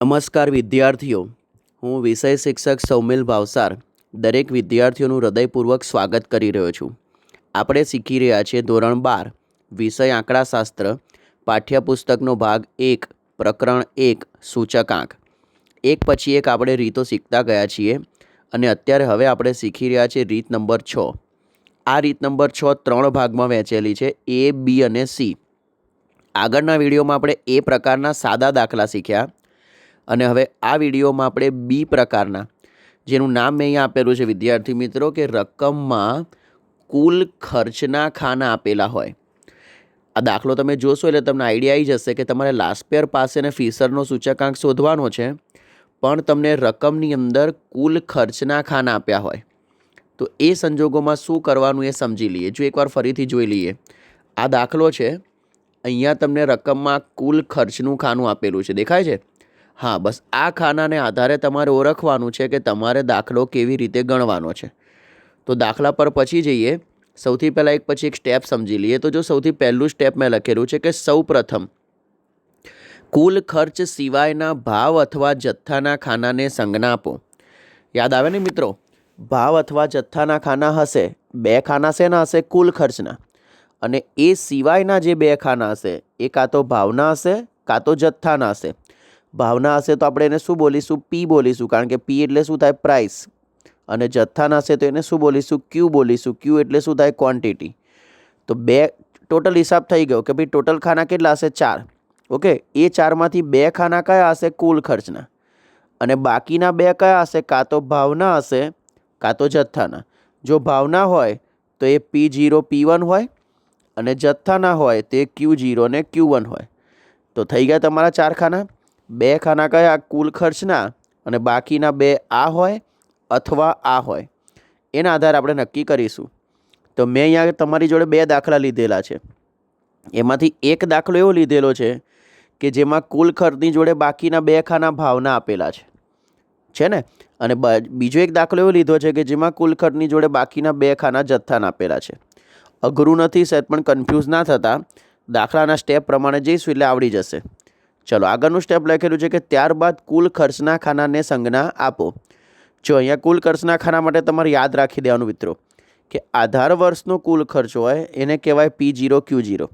નમસ્કાર વિદ્યાર્થીઓ, હું વિષય શિક્ષક સૌમિલ ભાવસાર દરેક વિદ્યાર્થીઓનું હૃદયપૂર્વક સ્વાગત કરી રહ્યો છું. આપણે શીખી રહ્યા છીએ ધોરણ 12 વિષય આંકડાશાસ્ત્ર પાઠ્યપુસ્તકનો ભાગ 1 પ્રકરણ 1 સૂચકાંક. એક પછી એક આપણે રીતો શીખતા ગયા છીએ અને અત્યારે હવે આપણે શીખી રહ્યા છીએ રીત નંબર 6. આ રીત નંબર 6 3 ભાગમાં વહેંચેલી છે, A, B અને C. આગળના વિડીયોમાં આપણે એ પ્રકારના સાદા દાખલા શીખ્યા અને હવે આ વિડીયોમાં આપણે બી પ્રકારના, જેનું નામ મેં અહીંયા આપેલું છે વિદ્યાર્થી મિત્રો, કે રકમમાં કુલ ખર્ચના ખાના આપેલા હોય. આ દાખલો તમે જોશો એટલે તમને આઈડિયા આવી જશે કે તમારે લાસ્પેર પાસે અને ફિશરનો સૂચકાંક શોધવાનો છે, પણ તમને રકમની અંદર કુલ ખર્ચના ખાના આપ્યા હોય. તો એ સંજોગોમાં શું કરવાનું એ સમજી લઈએ. જો એકવાર ફરીથી જોઈ લઈએ. આ દાખલો છે, અહીંયા તમને રકમમાં કુલ ખર્ચનું ખાનું આપેલું છે, દેખાય છે? હા, બસ આ ખાનાને આધારે તમારે ઓળખવાનું છે કે તમારે દાખલો કેવી રીતે ગણવાનો છે. તો દાખલા પર પછી જઈએ. સૌથી પહેલાં એક પછી એક સ્ટેપ સમજી લઈએ. તો જો સૌથી પહેલું સ્ટેપ મેં લખેલું છે કે સૌપ્રથમ કુલ ખર્ચ સિવાયના ભાવ અથવા જથ્થાના ખાનાને સંજ્ઞા આપો. યાદ આવે ને મિત્રો? ભાવ અથવા જથ્થાના ખાના હશે, બે ખાના શેના હશે? કુલ ખર્ચના. અને એ સિવાયના જે બે ખાના હશે એ કાં તો ભાવના હશે કાં તો જથ્થાના હશે. ભાવના હશે તો આપણે એને શું બોલીશું? પી બોલીશું, કારણ કે પી એટલે શું થાય? પ્રાઇસ. અને જથ્થાના હશે તો એને શું બોલીશું? ક્યુ બોલીશું. ક્યુ એટલે શું થાય? ક્વોન્ટિટી. તો બે ટોટલ હિસાબ થઈ ગયો કે ભાઈ ટોટલ ખાના કેટલા હશે? 4. ઓકે, એ 4માંથી બે ખાના કયા હશે? કુલ ખર્ચના. અને બાકીના બે કયા હશે? કાં તો ભાવના હશે કાં તો જથ્થાના. જો ભાવના હોય તો એ P0 P1 હોય અને જથ્થાના હોય તે Q0 ને Q1 હોય. તો થઈ ગયા તમારા 4 ખાના. બે ખાના કયા? કુલ ખર્ચના. અને બાકીના બે આ હોય અથવા આ હોય. એના આધારે આપણે નક્કી કરીશું. તો મેં અહીંયા તમારી જોડે બે દાખલા લીધેલા છે. એમાંથી એક દાખલો એવો લીધેલો છે કે જેમાં કુલ ખર્ચની જોડે બાકીના બે ખાના ભાવના આપેલા છે ને? અને બીજો એક દાખલો એવો લીધો છે કે જેમાં કુલ ખર્ચની જોડે બાકીના બે ખાના જથ્થાના આપેલા છે. અઘરું નથી સહેજ પણ કન્ફ્યુઝ ના થતા. દાખલાના સ્ટેપ પ્રમાણે જઈશું એટલે આવડી જશે. ચલો, આગળનું સ્ટેપ લખેલું છે કે ત્યારબાદ કુલ ખર્ચના ખાનાને સંજ્ઞા આપો. જો અહીંયા કુલ ખર્ચના ખાના માટે તમારે યાદ રાખી દેવાનું મિત્રો કે આધાર વર્ષનો કુલ ખર્ચ હોય એને કહેવાય P0 Q0,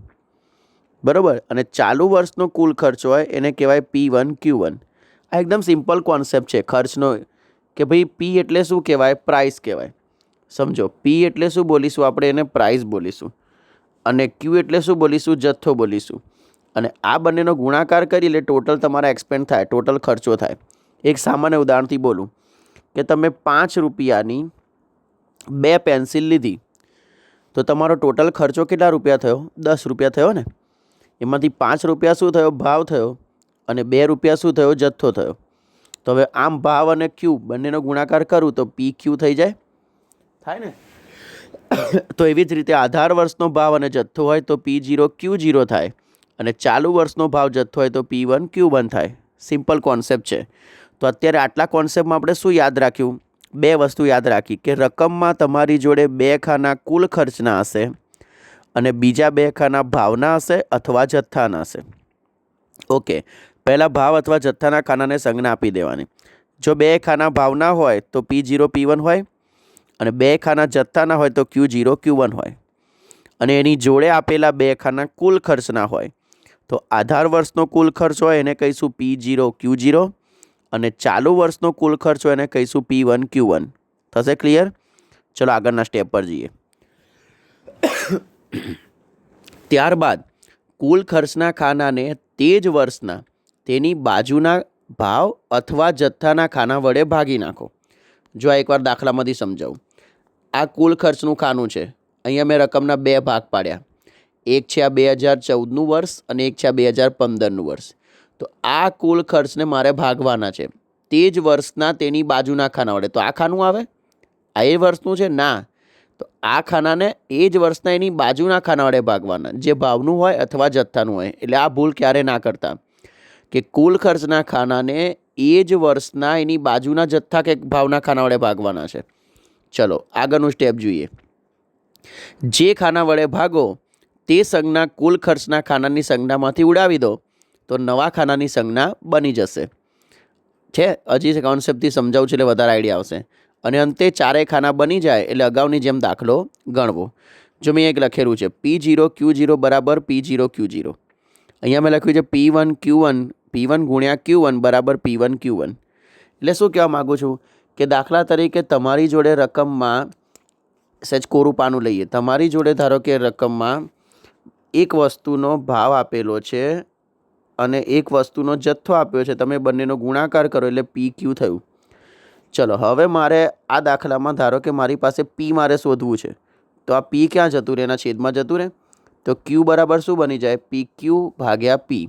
બરાબર. અને ચાલુ વર્ષનો કુલ ખર્ચ હોય એને કહેવાય P1 Q1. આ એકદમ સિમ્પલ કોન્સેપ્ટ છે ખર્ચનો, કે ભાઈ P એટલે શું કહેવાય? પ્રાઇસ કહેવાય. સમજો, P એટલે શું બોલીશું આપણે? એને પ્રાઇસ બોલીશું. અને Q એટલે શું બોલીશું? જથ્થો બોલીશું. અને આ બંનેનો ગુણાકાર કરી એટલે ટોટલ તમારા એક્સપેન્ડ થાય, ટોટલ ખર્ચો થાય. એક સામાન્ય ઉદાહરણથી બોલું કે તમે 5 રૂપિયાની 2 પેન્સિલ લીધી તો તમારો ટોટલ ખર્ચો કેટલા રૂપિયા થયો? 10 રૂપિયા થયો ને? એમાંથી 5 રૂપિયા શું થયો? ભાવ થયો. અને 2 રૂપિયા શું થયો? જથ્થો થયો. તો હવે આમ ભાવ અને ક્યુ બંનેનો ગુણાકાર કરું તો PQ થઈ જાય, થાય ને? તો એવી જ રીતે આધાર વર્ષનો ભાવ અને જથ્થો હોય તો P0 Q0 થાય અને ચાલુ વર્ષનો ભાવ જથ્થો હોય તો P1 Q1 થાય. સિમ્પલ કોન્સેપ્ટ છે. તો અત્યારે આટલા કોન્સેપ્ટમાં આપણે શું યાદ રાખ્યું? બે વસ્તુ યાદ રાખી કે રકમમાં તમારી જોડે બે ખાના કુલ ખર્ચના હશે અને બીજા બે ખાના ભાવના હશે અથવા જથ્થાના હશે. ઓકે, પહેલાં ભાવ અથવા જથ્થાના ખાનાને સંજ્ઞા આપી દેવાની. જો બે ખાના ભાવના હોય તો P0 P1 હોય અને બે ખાના જથ્થાના હોય તો Q0 Q1 હોય. અને એની જોડે આપેલા બે ખાના કુલ ખર્ચના હોય તો આધાર વર્ષનો કુલ ખર્ચ હોય એને કહીશું P0 Q0 અને ચાલુ વર્ષનો કુલ ખર્ચ હોય એને કહીશું P1 Q1. થશે ક્લિયર? ચલો આગળના સ્ટેપ પર જઈએ. ત્યારબાદ કુલ ખર્ચના ખાનાને તે જ વર્ષના તેની બાજુના ભાવ અથવા જથ્થાના ખાના વડે ભાગી નાખો. જો આ એકવાર દાખલામાંથી સમજાવું. આ કુલ ખર્ચનું ખાનું છે. અહીંયા મેં રકમના બે ભાગ પાડ્યા. એક છે આ 2014નું વર્ષ અને એક છે આ 2015નું વર્ષ. તો આ કુલ ખર્ચને મારે ભાગવાના છે તે જ વર્ષના તેની બાજુના ખાના વડે. તો આ ખાનું આવે? આ એ વર્ષનું છે ના? તો આ ખાનાને એ જ વર્ષના એની બાજુના ખાના વડે ભાગવાના, જે ભાવનું હોય અથવા જથ્થાનું હોય. એટલે આ ભૂલ ક્યારે ના કરતા કે કુલ ખર્ચના ખાનાને એ જ વર્ષના એની બાજુના જથ્થા કે ભાવના ખાના વડે ભાગવાના છે. ચલો આગળનું સ્ટેપ જોઈએ. જે ખાના વડે ભાગો તે સંજ્ઞા કુલ ખર્ચના ખાનાની સંજ્ઞામાંથી ઉડાવી દો તો નવા ખાનાની સંજ્ઞા બની જશે. છે? હજી કોન્સેપ્ટથી સમજાવું છું એટલે વધારે આઈડિયા આવશે. અને અંતે ચારેય ખાના બની જાય એટલે અગાઉની જેમ દાખલો ગણવો. જો મેં એક લખેલું છે P0Q0 બરાબર P0Q0. અહીંયા મેં લખ્યું છે P1 ગુણ્યા Q1 બરાબર P1 Q1. એટલે શું કહેવા માગું છું કે દાખલા તરીકે તમારી જોડે રકમમાં સહેજ કોરું પાનું લઈએ. તમારી જોડે ધારો કે રકમમાં એક વસ્તુનો ભાવ આપેલો છે અને એક વસ્તુનો જથ્થો આપ્યો છે. તમે બંનેનો ગુણાકાર કરો એટલે PQ થયું. ચલો હવે મારે આ દાખલામાં ધારો કે મારી પાસે P મારે શોધવું છે, તો આ P ક્યાં જતું રહે? એના છેદમાં જતું રહે. તો Q બરાબર શું બની જાય? PQ ભાગ્યા P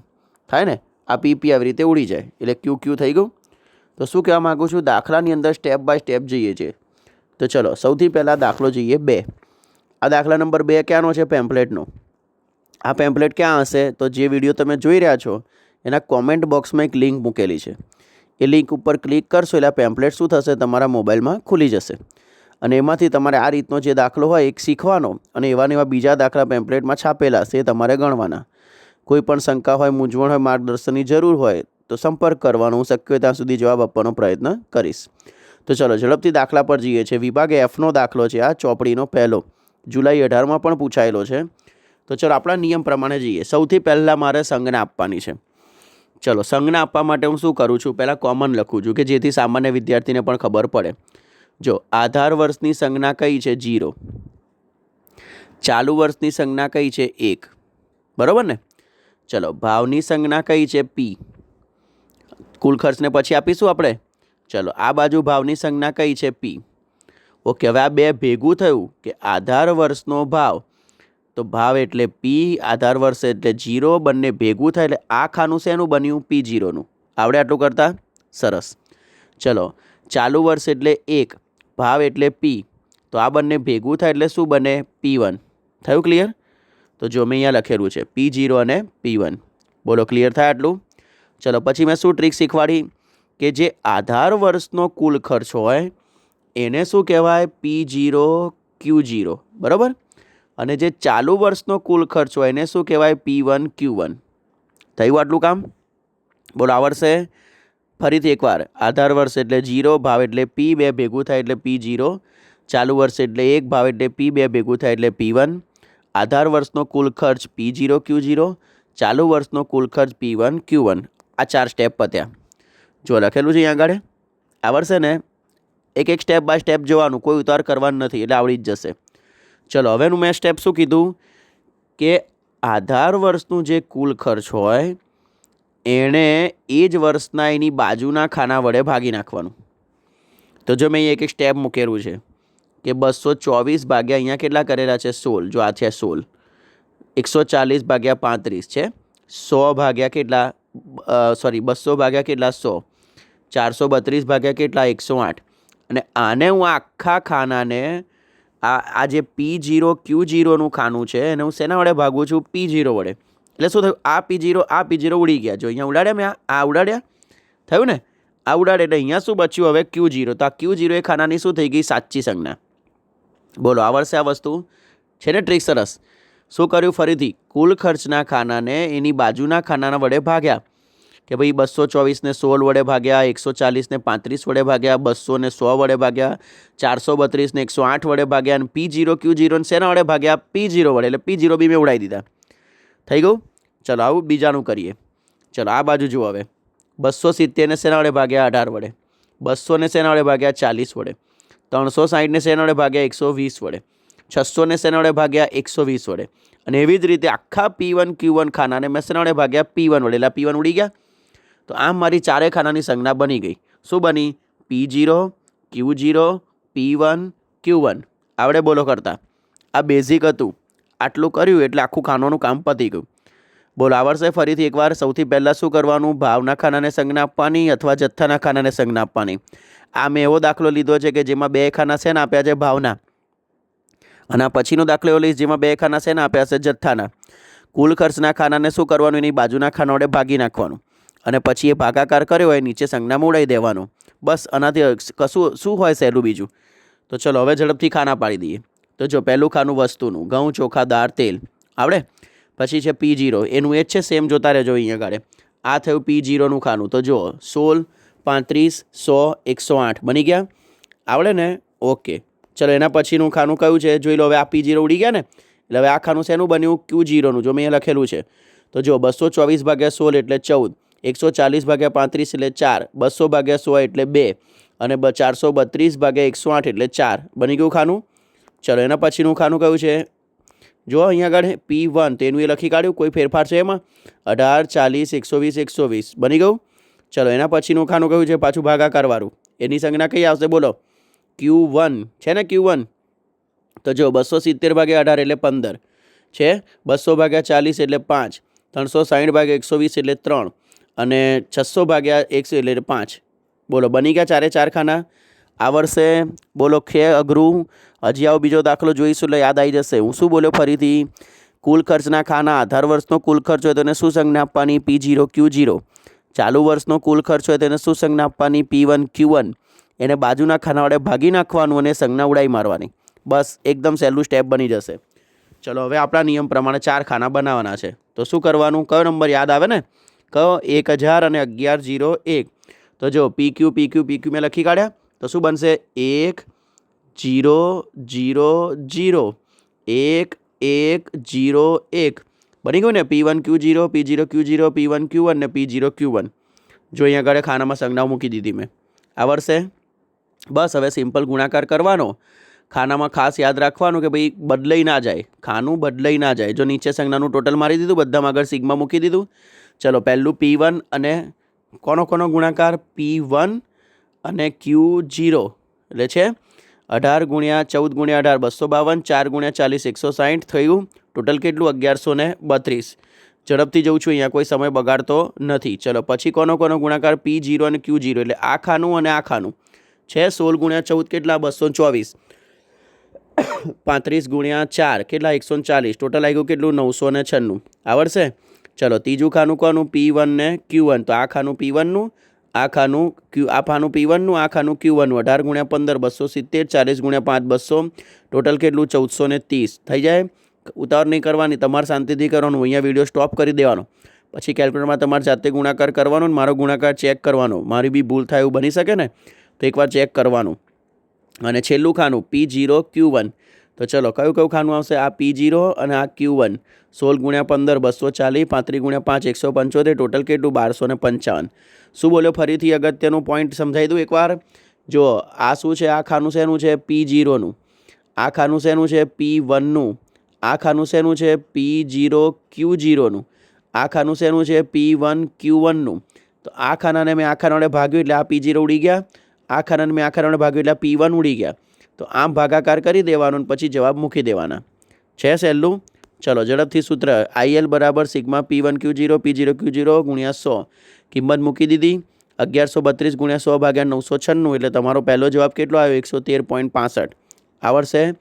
થાય ને. આ PP આવી રીતે ઉડી જાય એટલે QQ થઈ ગયું. તો શું કહેવા માગું છું, દાખલાની અંદર સ્ટેપ બાય સ્ટેપ જઈએ છીએ. તો ચલો સૌથી પહેલાં દાખલો જોઈએ 2. આ દાખલા નંબર 2 ક્યાંનો છે? પેમ્પલેટનો. આ પેમ્પલેટ ક્યાં હશે? તો જે વિડીયો તમે જોઈ રહ્યા છો એના કોમેન્ટ બોક્સમાં એક લિંક મૂકેલી છે. એ લિંક ઉપર ક્લિક કરશો એટલે આ પેમ્પલેટ શું થશે? તમારા મોબાઈલમાં ખુલી જશે. અને એમાંથી તમારે આ રીતનો જે દાખલો હોય એક શીખવાનો અને એવા બીજા દાખલા પેમ્પલેટમાં છાપેલા છે એ તમારે ગણવાના. કોઈ પણ શંકા હોય, મૂંઝવણ હોય, માર્ગદર્શનની જરૂર હોય તો સંપર્ક કરવાનો. હું શક્ય હોય ત્યાં સુધી જવાબ આપવાનો પ્રયત્ન કરીશ. તો ચલો ઝડપથી દાખલા પર જઈએ છીએ. વિભાગ Fનો દાખલો છે આ, ચોપડીનો પહેલો, જુલાઈ 18માં પણ પૂછાયેલો છે. તો ચલો આપણા નિયમ પ્રમાણે જઈએ. સૌથી પહેલાં મારે સંજ્ઞા આપવાની છે. ચલો સંજ્ઞા આપવા માટે હું શું કરું છું? પહેલાં કોમન લખું છું કે જેથી સામાન્ય વિદ્યાર્થીને પણ ખબર પડે. જો આધાર વર્ષની સંજ્ઞા કઈ છે? 0. ચાલુ વર્ષની સંજ્ઞા કઈ છે? 1. બરાબર ને? ચલો ભાવની સંજ્ઞા કઈ છે? P. કુલ ખર્ચને પછી આપીશું આપણે. ચલો આ બાજુ ભાવની સંજ્ઞા કઈ છે? P. ઓકે, હવે આ બે ભેગું થયું કે આધાર વર્ષનો ભાવ. તો ભાવ એટલે P, આધાર વર્ષ એટલે 0, બંને ભેગું થાય એટલે આ ખાનું શેનું બન્યું? P0નું. આવડે આટલું કરતા? સરસ. ચલો ચાલુ વર્ષ એટલે 1, ભાવ એટલે P, તો આ બંને ભેગું થાય એટલે શું બને? P1. થયું ક્લિયર? તો જો મેં અહીંયા લખેલું છે P0 અને P1. બોલો ક્લિયર થાય આટલું? ચલો પછી મેં શું ટ્રીક શીખવાડી કે જે આધાર વર્ષનો કુલ ખર્ચ હોય એને શું કહેવાય? P0 Q0. બરાબર. અને જે ચાલુ વર્ષનો કુલ ખર્ચ હોય એને શું કહેવાય? P1 Q1. થયું આટલું કામ? બોલો આવડશે? ફરીથી એકવાર. આધાર વર્ષ એટલે 0, ભાવ એટલે P, બે ભેગું થાય એટલે P0. ચાલુ વર્ષ એટલે 1, ભાવ એટલે P, બે ભેગું થાય એટલે P1. આધાર વર્ષનો કુલ ખર્ચ P0 Q0, ચાલુ વર્ષનો કુલ ખર્ચ P1 Q1. આ 4 સ્ટેપ પત્યા. જો લખેલું છે અહીંયા આગળ. આવડશે ને? એક સ્ટેપ બાય સ્ટેપ જોવાનું, કોઈ ઉતાર કરવાનું નથી એટલે આવડી જ જશે. ચલો હવેનું મેં સ્ટેપ શું કીધું કે આધાર વર્ષનું જે કુલ ખર્ચ હોય એણે એ જ વર્ષના એની બાજુના ખાના વડે ભાગી નાખવાનું. તો જો મેં એક સ્ટેપ મૂકેલું છે કે 224 ભાગ્યા અહીંયા કેટલા કરેલા છે? 16. જો આ છે 16. 140 ભાગ્યા 35 છે. 100 ભાગ્યા કેટલા? 200 ભાગ્યા કેટલા? 100. 432 ભાગ્યા કેટલા? 108. અને આને હું આખા ખાનાને આ જે P0 Q0નું ખાનું છે એને હું શેના વડે ભાગું છું? P0 વડે. એટલે શું થયું? આ P0 ઉડી ગયા. જો અહીંયા ઉડાડ્યા મેં, આ ઉડાડ્યા. થયું ને? આ ઉડાડે એટલે અહીંયા શું બચ્યું? હવે Q0. તો આ Q0 એ ખાનાની શું થઈ ગઈ? સાચી સંજ્ઞા. બોલો આવડશે આ વસ્તુ? છે ને ટ્રીક સરસ? શું કર્યું? ફરીથી કુલ ખર્ચના ખાનાને એની બાજુના ખાનાના વડે ભાગ્યા કે ભાઈ 224 ને 16 વડે ભાગ્યા, 140 ને 35 વડે ભાગ્યા, 200 ને 100 વડે ભાગ્યા, 432 ને 108 વડે ભાગ્યા અને P0 Q0 ને શેના વડે ભાગ્યા? P0 વડે. એટલે P0 બી મેં ઉડાવી દીધા. થઈ ગયું? ચલો આવું બીજાનું કરીએ. ચલો આ બાજુ જુઓ હવે. 270 ને શેના વડે ભાગ્યા? 18 વડે. 200 ને શેના વડે ભાગ્યા? 40 વડે. 360 ને શેના વડે ભાગ્યા? 120 વડે. 600 ને શેના વડે ભાગ્યા? 120 વડે. અને એવી જ રીતે આખા P1 Q1 ખાનાને મેં શેના વડે ભાગ્યા? P1 વડે. એટલે P1 ઉડી ગયા. તો આમ મારી ચારેય ખાનાની સંજ્ઞા બની ગઈ. શું બની? P0 Q0 P1 Q1. આવડે બોલો કરતા? આ બેઝિક હતું. આટલું કર્યું એટલે આખું ખાનાનું કામ પતી ગયું. બોલો આવડશે? ફરીથી એકવાર. સૌથી પહેલાં શું કરવાનું? ભાવના ખાનાને સંજ્ઞા આપવાની અથવા જથ્થાના ખાનાને સંજ્ઞા આપવાની. આ મેં એવો દાખલો લીધો છે કે જેમાં 2 ખાના શેના આપ્યા છે? ભાવના. અને આ પછીનો દાખલો એવો લઈશ જેમાં 2 ખાના શેના આપ્યા છે? જથ્થાના. કુલ ખર્ચના ખાનાને શું કરવાનું? એની બાજુના ખાના વડે ભાગી નાખવાનું. અને પછી એ ભાગાકાર કર્યો હોય નીચે સંજ્ઞામાં ઉડાવી દેવાનું. બસ આનાથી કશું શું હોય સહેલું બીજું? તો ચલો હવે ઝડપથી ખાના પાડી દઈએ. તો જો પહેલું ખાનું વસ્તુનું, ઘઉં, ચોખા, દાળ, તેલ. આવડે? પછી છે P0, એનું એ જ છે સેમ. જોતા રહેજો અહીંયા આગળ. આ થયું P0નું ખાનું. તો જુઓ 16 35, 100, 108 બની ગયા? આવડે ને? ઓકે, ચલો એના પછીનું ખાનું કયું છે જોઈ લો. હવે આ P0 ઉડી ગયા ને, એટલે હવે આ ખાનું શેનું બન્યું? Q0નું. જો મેં અહીંયા લખેલું છે તો જો 224/16 એટલે 14, 140/35 એટલે 4, 200/100 એટલે 2 અને 432/108 એટલે 4 બની ગયું ખાનું. ચલો એના પછીનું ખાનું કયું છે? જો અહીંયા આગળ P1 તેનું એ લખી કાઢ્યું. કોઈ ફેરફાર છે એમાં? 18, 40, 120, 120 બની ગયું. ચલો એના પછીનું ખાનું કયું છે? પાછું ભાગાકારવાળું. એની સંજ્ઞા કઈ આવશે બોલો? Q1 છે ને Q1. તો જો 270/18 એટલે 15 છે, 200/40 એટલે 5, 360/120 એટલે 3 અને 600/100 એટલે 5. બોલો બની ગયા ચારે ચાર ખાના. આ વર્ષે બોલો છે અઘરું. હજી આવો બીજો દાખલો જોઈશું એટલે યાદ આવી જશે. હું શું બોલ્યો ફરીથી? કુલ ખર્ચના ખાના. આધાર વર્ષનો કુલ ખર્ચ હોય તો એને શું સંજ્ઞા આપવાની? P0 Q0. ચાલુ વર્ષનો કુલ ખર્ચ હોય તો એને શું સંજ્ઞા આપવાની? P1 Q1. એને બાજુના ખાના વડે ભાગી નાખવાનું અને સંજ્ઞા ઉડાઈ મારવાની. બસ એકદમ સહેલું સ્ટેપ બની જશે. ચલો હવે આપણા નિયમ પ્રમાણે 4 ખાના બનાવવાના છે. તો શું કરવાનું? કયો નંબર યાદ આવે ને? કયો? 1000 અને 1101. તો જો PQ મેં લખી કાઢ્યા. તો શું બનશે? 1 0 0 0 1 1 0 1 બની ગયું ને? P1 Q0, P0 Q0, P1 Q1 ને P0 Q1. જો અહીંયા આગળ ખાનામાં સંજ્ઞાઓ મૂકી દીધી મેં. આવડશે? બસ હવે સિમ્પલ ગુણાકાર કરવાનો. ખાનામાં ખાસ યાદ રાખવાનું કે ભાઈ બદલાઈ ના જાય, ખાનું બદલાઈ ના જાય. જો નીચે સંજ્ઞાનું ટોટલ મારી દીધું, બધામાં આગળ સિગ્મા મૂકી દીધું. ચલો પહેલું P1 અને કોનો ગુણાકાર? P1 અને Q0 એટલે છે 18 × 14 × 18 252, 4 × 40 160 થયું. ટોટલ કેટલું? 1132. ઝડપથી જઉં છું, અહીંયા કોઈ સમય બગાડતો નથી. ચલો પછી કોનો ગુણાકાર? P0 અને Q0 એટલે આ ખાનું અને આ ખાનું છે. 16 × 14 કેટલા? 224. 35 × 4 કેટલા? 140. ટોટલ આવી ગયું કેટલું? 996. આવડશે? ચલો ત્રીજું ખાનું કોનું? P1 ને Q1. તો આ ખાનું P1નું, આ ખાનું P1નું, આ ખાનું Q1નું. 18 × 15 270, 40 × 5 200. ટોટલ કેટલું? 1430 થઈ જાય. ઉતાવળ નહીં કરવાની, તમારે શાંતિથી કરવાનું. અહીંયા વિડીયો સ્ટોપ કરી દેવાનો. પછી કેલ્ક્યુલેટરમાં તમારે જાતે ગુણાકાર કરવાનો ને મારો ગુણાકાર ચેક કરવાનો. મારી બી ભૂલ થાય એવું બની શકે ને, તો એકવાર ચેક કરવાનું. અને છેલ્લું ખાનું P0 Q1. તો ચલો કયું ખાનું આવશે? આ P0 અને આ Q1. 16 × 15 240, 35 × 5 175. ટોટલ કેટલું? 1255. શું બોલ્યો ફરીથી? અગત્યનું પોઈન્ટ સમજાવી દઉં એકવાર. જો આ શું છે? આ ખાનું શેનું છે? P0નું. આ ખાનું શેનું છે? P1નું. આ ખાનું શેનું છે? P0 Q0નું. આ ખાનું શેનું છે? P1 Q1નું. તો આ ખાનાને મેં આ ખાના વડે ભાગ્યું એટલે આ P0 ઉડી ગયા. આ ખાનાને મેં આ ખાના વડે ભાગ્યું એટલે આ P1 ઉડી ગયા. તો આમ ભાગાકાર કરી દેવાનો અને પછી જવાબ મૂકી દેવાના. છે સહેલું? ચલો ઝડપથી સૂત્ર IL બરાબર sigma P1 Q0 P0 Q0 × 100. કિંમત મૂકી દીધી. 1132 × 100 / 996 એટલે તમારો પહેલો જવાબ કેટલો આવ્યો? 113.65. આવડશે?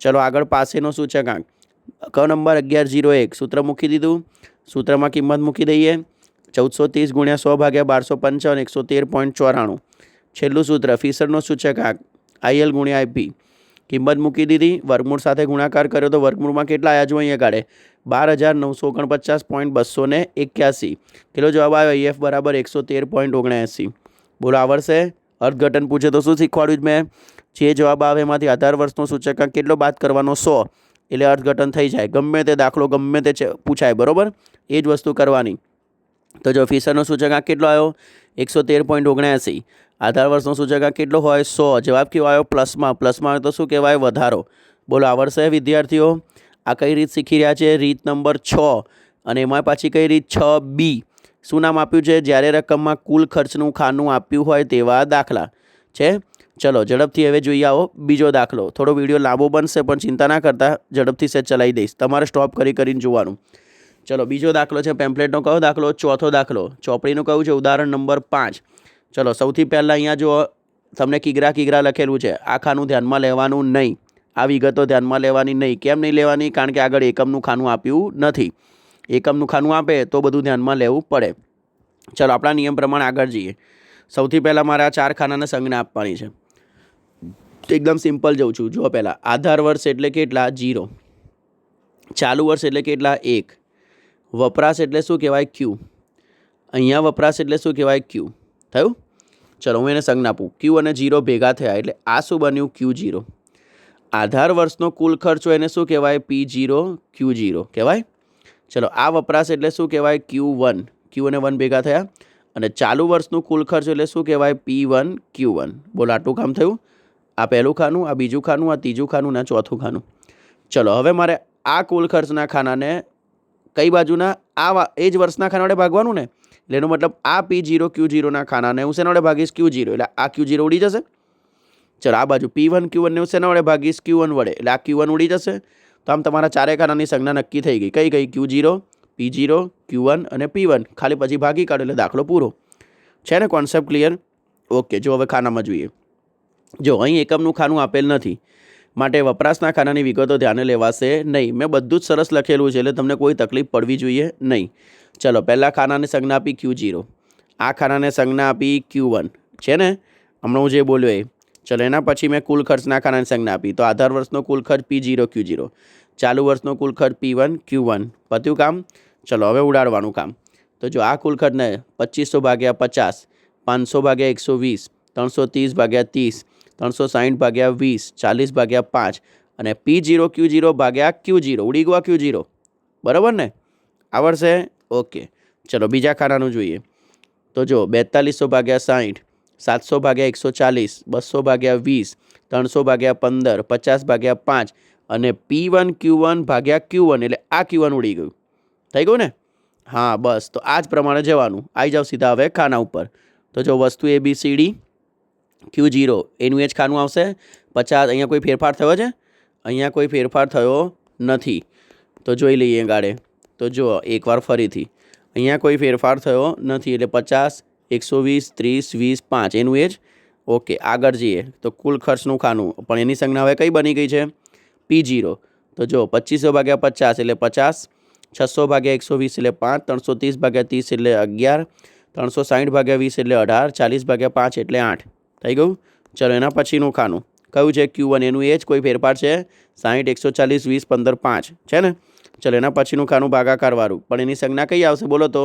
ચલો આગળ પાસેનો સૂચકાંક. કયો નંબર? 1101. સૂત્ર મૂકી દીધું. સૂત્રમાં કિંમત મૂકી દઈએ. 1430 × 100 / 1255 113.94. છેલ્લું સૂત્ર ફિશરનો સૂચકાંક IL × IP. કિંમત મૂકી દીધી. વર્ગમૂળ સાથે ગુણાકાર કર્યો તો વર્ગમૂળમાં કેટલા આવ્યા? જો અહીંયા કાઢે 12,949.281. કેટલો જવાબ આવ્યો? EF બરાબર 113.79. બોલો આવડશે? અર્થઘટન પૂછે તો શું શીખવાડ્યું મેં? જે જવાબ આવે એમાંથી આધાર વર્ષનો સૂચકાંક કેટલો બાદ કરવાનો? 100. એટલે અર્થઘટન થઈ જાય. ગમે તે દાખલો ગમે તે પૂછાય, બરાબર? એ જ વસ્તુ કરવાની. તો જો ફિશરનો સૂચકાંક કેટલો આવ્યો? 113.79. આધાર વર્ષનો સૂચકાંક કેટલો હોય? 100. જવાબ કેવો આવ્યો? પ્લસમાં. પ્લસમાં આવે તો શું કહેવાય? વધારો. બોલો આવડશે વિદ્યાર્થીઓ? આ કઈ રીત શીખી રહ્યા છે? રીત નંબર 6. અને એમાં પાછી કઈ રીત? 6B. શું નામ આપ્યું છે? જ્યારે રકમમાં કુલ ખર્ચનું ખાનું આપ્યું હોય તેવા દાખલા છે. ચલો ઝડપથી હવે જોઈએ આવો બીજો દાખલો. થોડો વિડીયો લાંબો બનશે પણ ચિંતા ના કરતા, ઝડપથી સેટ ચલાવી દઈશ. તમારે સ્ટોપ કરીને જોવાનું. ચલો બીજો દાખલો છે પેમ્પલેટનો. કયો દાખલો? ચોથો દાખલો. ચોપડીનું કયું છે? ઉદાહરણ નંબર 5. ચલો સૌથી પહેલાં અહીંયા જો તમને કિગ્રા લખેલું છે. આ ખાનું ધ્યાનમાં લેવાનું નહીં. આ વિગતો ધ્યાનમાં લેવાની નહીં. કેમ નહીં લેવાની? કારણ કે આગળ એકમનું ખાનું આપ્યું નથી. એકમનું ખાનું આપે તો બધું ધ્યાનમાં લેવું પડે. ચલો આપણા નિયમ પ્રમાણે આગળ જઈએ. સૌથી પહેલાં મારે આ 4 ખાનાને સંજ્ઞા આપવાની છે. એકદમ સિમ્પલ જઉં છું. જો પહેલાં આધાર વર્ષ એટલે કેટલા? 0. ચાલુ વર્ષ એટલે કેટલા? 1. વપરાશ એટલે શું કહેવાય? Q. અહીંયા વપરાશ એટલે શું કહેવાય? Q. થયું? ચલો હું એને સંજ્ઞા આપું. ક્યુ અને 0 ભેગા થયા એટલે આ શું બન્યું? Q0. આધાર વર્ષનો કુલ ખર્ચો એને શું કહેવાય? P0 Q0 કહેવાય. ચલો આ વપરાશ એટલે શું કહેવાય? Q1. Q અને 1 ભેગા થયા. અને ચાલુ વર્ષનું કુલ ખર્ચ એટલે શું કહેવાય? P1 Q1. બોલો આટલું કામ થયું. આ પહેલું ખાનું, આ બીજું ખાનું, આ ત્રીજું ખાનું, આ ચોથું ખાનું. ચલો હવે મારે આ કુલ ખર્ચના ખાનાને કઈ બાજુના એ જ વર્ષના ખાના વડે ભાગવાનું ને, એટલે એનો મતલબ આ P0 Q0 ના ખાનાને હું શેના વડે ભાગીશ? Q0. એટલે આ Q0 ઉડી જશે. ચલો આ બાજુ P1 Q1 ને હું શેના વડે ભાગીશ? Q1 વડે. એટલે આ Q1 ઉડી જશે. તો આમ તમારા ચારે ખાનાની સંજ્ઞા નક્કી થઈ ગઈ. કઈ Q0 P0 Q1 અને P1. ખાલી પછી ભાગી કાઢો એટલે દાખલો પૂરો. છે ને કોન્સેપ્ટ ક્લિયર? ઓકે. જો હવે ખાનામાં જોઈએ. જો અહીં એકમનું ખાનું આપેલ નથી, માટે વપરાશના ખાનાની વિગતો ધ્યાને લેવાશે નહીં. મેં બધું જ સરસ લખેલું છે એટલે તમને કોઈ તકલીફ પડવી જોઈએ નહીં. ચલો પહેલાં ખાનાને સંજ્ઞા આપી Q0, આ ખાનાને સંજ્ઞા આપી Q1. છે ને હમણાં હું જે બોલ્યો એ. ચલો એના પછી મેં કુલ ખર્ચના ખાનાને સંજ્ઞા આપી. તો આધાર વર્ષનો કુલ ખર્ચ P0 Q0, ચાલુ વર્ષનો કુલ ખર્ચ P1 Q1. પત્યું કામ. ચલો હવે ઉડાડવાનું કામ. તો જો આ કુલ ખર્ચને 2500 ભાગ્યા 50, 500 ભાગ્યા 120, 330 ભાગ્યા 30, 360 ભાગ્યા 20, 40 ભાગ્યા 5 અને P0 Q0 ભાગ્યા Q0. ઉડી ગયો Q0. બરાબર ને? આવડશે? ઓકે. ચલો બીજા ખાનાનું જોઈએ. તો જો 4200 ભાગ્યા 60, 700 ભાગ્યા 140, 200 ભાગ્યા 20, 300 ભાગ્યા 15, 50 ભાગ્યા 5 અને P1 Q1 ભાગ્યા Q1. એટલે આ Q1 ઉડી ગયું. થઈ ગયું ને? હા બસ. તો આ જ પ્રમાણે જવાનું. આવી જાઓ સીધા હવે ખાના ઉપર. તો જો વસ્તુ ABCD Q0 એનું એ જ ખાનું આવશે. 50. અહીંયા કોઈ ફેરફાર થયો છે? અહીંયા કોઈ ફેરફાર થયો નથી. તો જોઈ લઈએ ગાડે. તો જો એકવાર ફરીથી અહીંયા કોઈ ફેરફાર થયો નથી એટલે 50, 120, 30, 20, 5 એનું એ જ. ઓકે. આગળ જઈએ તો કુલ ખર્ચનું ખાનું, પણ એની સંજ્ઞા હવે કઈ બની ગઈ છે? P0. તો જો 2500 ભાગ્યા 50 એટલે 50, 600 ભાગ્યા 120 એટલે 5, 330 ભાગ્યા 30 એટલે 11, 360 ભાગ્યા 20 એટલે 18, 40 ભાગ્યા 5 એટલે 8. થઈ ગયું? ચલો એના પછીનું ખાનું કયું છે? Q1 એનું એ જ. કોઈ ફેરફાર છે? 60, 140, 20, 15, 5 છે ને? ચલો એના પછીનું ખાનું ભાગાકારવાળું, પણ એની સંજ્ઞા કઈ આવશે બોલો તો?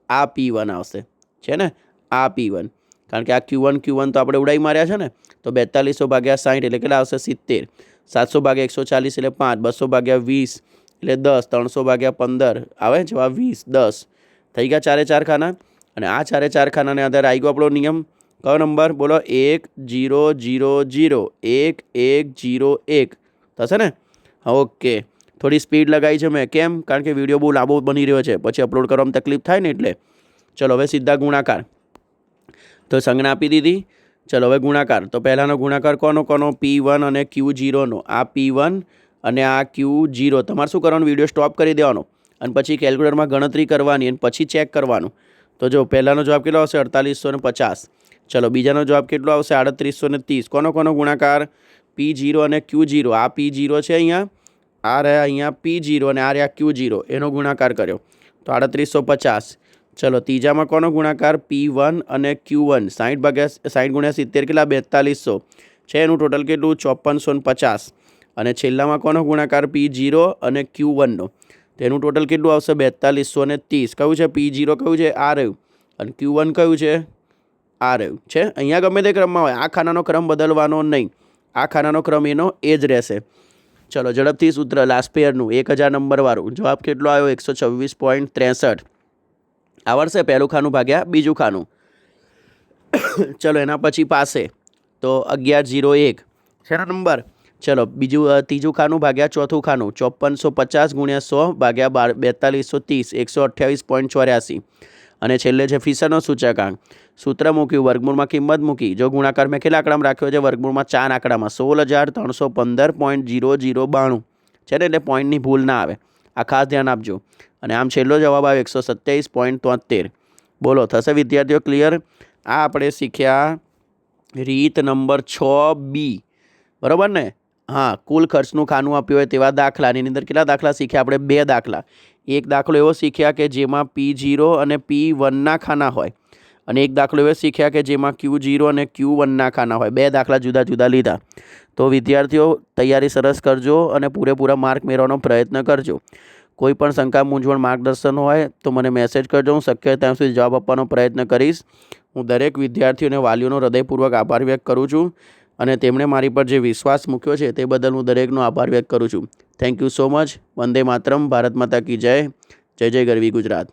આ P1 આવશે. છે ને? આ P1. કારણ કે આ Q1 તો આપણે ઉડાઈ માર્યા છે ને. તો 4200 ભાગ્યા 60 એટલે કેટલા આવશે? 70. 700 ભાગ્યા 140 એટલે 5, 200 ભાગ્યા 20 એટલે 10, 300 ભાગ્યા 15 આવે જવાબ 20, 10. થઈ ગયા ચારે ચાર ખાના. અને આ ચારે ચાર ખાનાને આધારે આવી ગયો આપણો નિયમ. કયો નંબર બોલો? 1 0 0 0 1 1 0 1 થશે ને? ઓકે. થોડી સ્પીડ લગાવી છે મેં. કેમ? કારણ કે વિડીયો બહુ લાંબો બની રહ્યો છે, પછી અપલોડ કરવામાં તકલીફ થાય ને એટલે. ચલો હવે સીધા ગુણાકાર. તો સંજ્ઞા આપી દીધી. ચલો હવે ગુણાકાર. તો પહેલાંનો ગુણાકાર કોનો P1 અને Q0નો. આ P1 અને આ Q0. તમારે શું કરવાનું? વિડીયો સ્ટોપ કરી દેવાનો અને પછી કેલ્ક્યુલેટરમાં ગણતરી કરવાની અને પછી ચેક કરવાનું. તો જો પહેલાંનો જવાબ કેટલો આવશે? 4850. ચલો બીજાનો જવાબ કેટલો આવશે? 3830. કોનો ગુણાકાર? P0 અને Q0. આ P0 છે અહીંયા, આ રહ્યા અહીંયા P0 અને આ રહ્યા Q0. એનો ગુણાકાર કર્યો તો 3850. ચલો ત્રીજામાં કોનો ગુણાકાર? P1 અને Q1. 60 ભાગ્યા 60 ગુણ્યા 70 કેટલા? 4200 છે. એનું ટોટલ કેટલું? 5450. અને છેલ્લામાં કોનો ગુણાકાર? P0 અને Q1નો. તેનું ટોટલ કેટલું આવશે? 4230. કયું છે? P0 કયું છે? આ રહ્યું. અને Q1 કયું છે? આ રહ્યું છે. અહીંયા ગમે તે ક્રમમાં હોય, આ ખાનાનો ક્રમ બદલવાનો નહીં. આ ખાનાનો ક્રમ એનો એ જ રહેશે. ચલો ઝડપથી સૂત્ર લાસ્ટ પેયરનું 1000 નંબરવાળું. જવાબ કેટલો આવ્યો? 126.63. આવડશે? પહેલું ખાનું ભાગ્યા બીજું ખાનું. ચલો એના પછી પાસે તો 1101 છે નંબર. ચલો ત્રીજું ખાનું ભાગ્યા ચોથું ખાનું. 5450 ગુણ્યા 100 ભાગ્યા 4230 128.84. અને છેલ્લે છે ફિશરનો સૂચકાંક. સૂત્ર મૂક્યું, વર્ગમૂળમાં કિંમત મૂકી. જો ગુણાકાર મેં કેટલા આંકડામાં રાખ્યો છે? વર્ગમૂળમાં 4 આંકડામાં. 16315.0092 છે ને? એટલે પોઈન્ટની ભૂલ ના આવે. આ ખાસ ધ્યાન આપજો. અને આમ છેલ્લો જવાબ આવે 127.73. બોલો થશે વિદ્યાર્થીઓ ક્લિયર? આ આપણે શીખ્યા રીત નંબર 6B. બરાબર ને? હા, કુલ ખર્ચનું ખાનું આપ્યું હોય તેવા દાખલા. એની અંદર કેટલા દાખલા શીખ્યા આપણે? 2 દાખલા. એક દાખલો એવો શીખ્યા કે જેમાં P0 અને P1ના ખાના હોય, અને એક દાખલો એવો શીખ્યા કે જેમાં Q0 અને Q1ના ખાના હોય. 2 દાખલા જુદા જુદા લીધા. તો વિદ્યાર્થીઓ તૈયારી સરસ કરજો અને પૂરેપૂરા માર્ક મેળવવાનો પ્રયત્ન કરજો. કોઈ પણ શંકા, મૂંઝવણ, માર્ગદર્શન હોય તો મને મેસેજ કરજો. હું શક્ય ત્યાં સુધી જવાબ આપવાનો પ્રયત્ન કરીશ. હું દરેક વિદ્યાર્થીઓ અને વાલીઓનો હૃદયપૂર્વક આભાર વ્યક્ત કરું છું અને તેમણે મારી પર જે વિશ્વાસ મૂક્યો છે તે બદલ હું દરેકનો આભાર વ્યક્ત કરું છું. Thank you so much. Vande Mataram. Bharat Mata કી જય. જય જય ગરવી ગુજરાત.